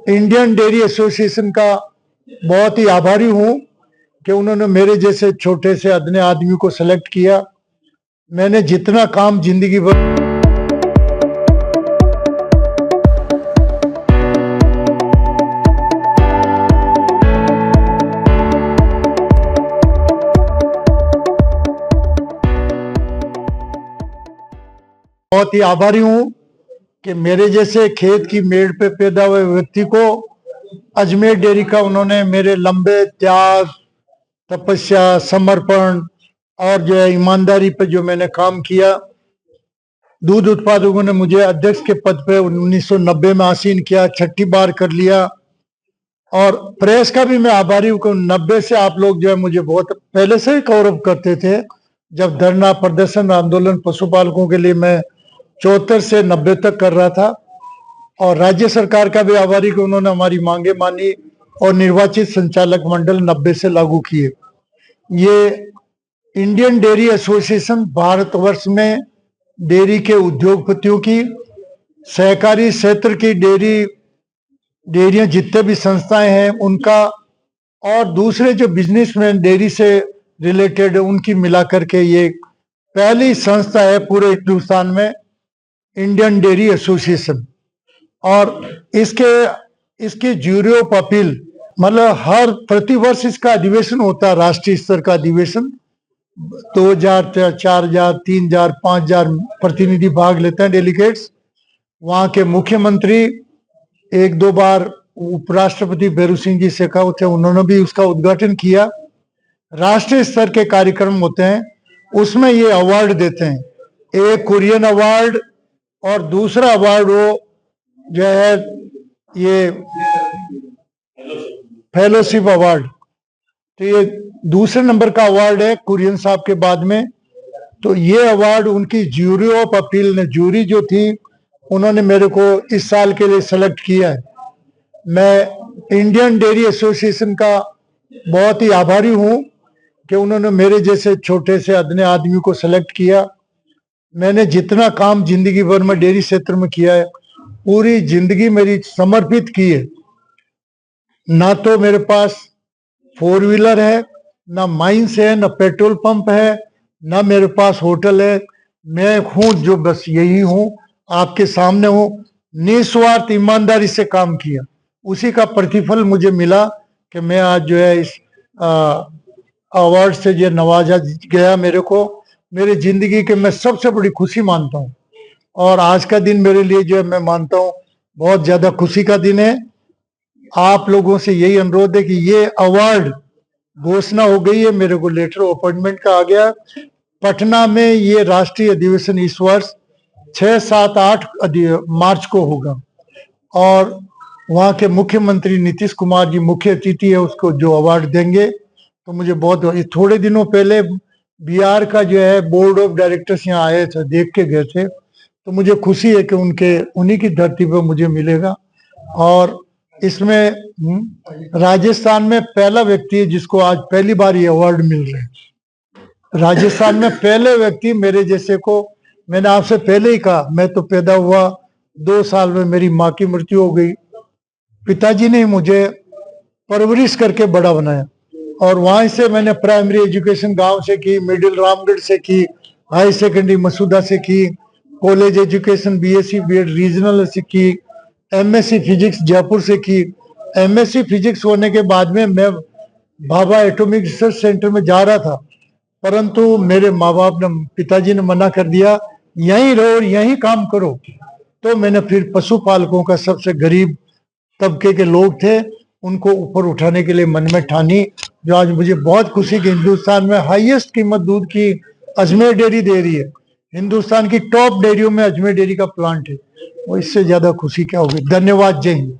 Indian dairy association का बहुत ही आभारी हूं कि उन्होंने मेरे जैसे छोटे से अदने आदमी को सेलेक्ट किया। मैंने जितना काम जिंदगी भर बहुत ही आभारी हूं कि मेरे जैसे खेत की मेड़ पे पैदा हुए व्यक्ति को अजमेर डेयरी का उन्होंने मेरे लंबे त्याग, तपस्या, समर्पण और जो है ईमानदारी पे जो मैंने काम किया, दूध उत्पादकों ने मुझे अध्यक्ष के पद पे 1990 में आसीन किया, 6ठी बार कर लिया। और प्रेस का भी मैं आभारी हूँ कि 90 से आप लोग जो है मुझे बहुत पहले से ही गौरव करते थे। जब धरना प्रदर्शन आंदोलन पशुपालकों के लिए मैं 74 से 90 तक कर रहा था। और राज्य सरकार का भी आभारी कि उन्होंने हमारी मांगे मानी और निर्वाचित संचालक मंडल 90 से लागू किए। ये इंडियन डेयरी एसोसिएशन भारतवर्ष में डेयरी के उद्योगपतियों की, सहकारी क्षेत्र की डेयरियां जितने भी संस्थाएं हैं उनका, और दूसरे जो बिजनेसमैन डेयरी से रिलेटेड है उनकी मिलाकर के ये पहली संस्था है पूरे हिंदुस्तान में, इंडियन डेयरी एसोसिएशन। और इसके ज्यूरी ऑफ अपील, मतलब हर प्रतिवर्ष इसका अधिवेशन होता है, राष्ट्रीय स्तर का अधिवेशन। 2000, 4000, 3000, 5000 प्रतिनिधि भाग लेते हैं, डेलीगेट्स। वहां के मुख्यमंत्री, एक दो बार उपराष्ट्रपति भैरू सिंह जी शेखावत थे, उन्होंने भी उसका उद्घाटन किया। राष्ट्रीय स्तर के कार्यक्रम होते हैं, उसमें ये अवार्ड देते हैं। एक कुरियन अवार्ड और दूसरा अवार्ड वो जो है ये फेलोशिप अवार्ड। तो ये दूसरे नंबर का अवार्ड है कुरियन साहब के बाद में। तो ये अवार्ड उनकी ज्यूरी ऑफ अपील ने, ज्यूरी जो थी उन्होंने मेरे को इस साल के लिए सेलेक्ट किया है। मैं इंडियन डेयरी एसोसिएशन का बहुत ही आभारी हूं कि उन्होंने मेरे जैसे छोटे से अदने आदमी को सेलेक्ट किया। मैंने जितना काम जिंदगी भर में डेयरी क्षेत्र में किया है, पूरी जिंदगी मेरी समर्पित की है। ना तो मेरे पास 4 व्हीलर है, ना माइंस है, ना पेट्रोल पंप है, ना मेरे पास होटल है। मैं हूं जो बस यही हूं, आपके सामने हूं, निस्वार्थ ईमानदारी से काम किया, उसी का प्रतिफल मुझे मिला कि मैं आज जो है इस अवार्ड से जो नवाजा गया मेरे को। मेरी जिंदगी के मैं सबसे बड़ी खुशी मानता हूं, और आज का दिन मेरे लिए जो है मैं मानता हूं बहुत ज्यादा खुशी का दिन है। आप लोगों से यही अनुरोध है कि ये अवार्ड घोषणा हो गई है, मेरे को लेटर ऑफ अपॉइंटमेंट का आ गया। पटना में ये राष्ट्रीय अधिवेशन इस वर्ष 6, 7, 8 मार्च को होगा, और वहाँ के मुख्यमंत्री नीतीश कुमार जी मुख्य अतिथि है, उसको जो अवार्ड देंगे। तो मुझे बहुत, थोड़े दिनों पहले बिहार का जो है बोर्ड ऑफ डायरेक्टर्स यहाँ आए थे, देख के गए थे। तो मुझे खुशी है कि उन्हीं की धरती पर मुझे मिलेगा। और इसमें राजस्थान में पहला व्यक्ति है जिसको आज पहली बार ये अवार्ड मिल रहे हैं। राजस्थान में पहले व्यक्ति मेरे जैसे को, मैंने आपसे पहले ही कहा, मैं तो पैदा हुआ 2 साल में मेरी माँ की मृत्यु हो गई। पिताजी ने मुझे परवरिश करके बड़ा बनाया, और वहां से मैंने प्राइमरी एजुकेशन गांव से की, मिडिल रामगढ़ से की, हाई सेकेंडरी मसूदा से की, college education BSc BEd regional से की, एमएससी फिजिक्स जयपुर से की। एमएससी फिजिक्स होने के बाद में मैं भाभा एटॉमिक रिसर्च सेंटर में जा रहा था, परंतु मेरे माँ बाप ने, पिताजी ने मना कर दिया, यहीं रहो और यहीं काम करो। तो मैंने फिर पशुपालकों का, सबसे गरीब तबके के लोग थे, उनको ऊपर उठाने के लिए मन में ठानी, जो आज मुझे बहुत खुशी कि हिंदुस्तान में हाईएस्ट कीमत दूध की अजमेर डेयरी दे रही है। हिंदुस्तान की टॉप डेयरियों में अजमेर डेयरी का प्लांट है, वो इससे ज्यादा खुशी क्या होगी। धन्यवाद, जय हिंद।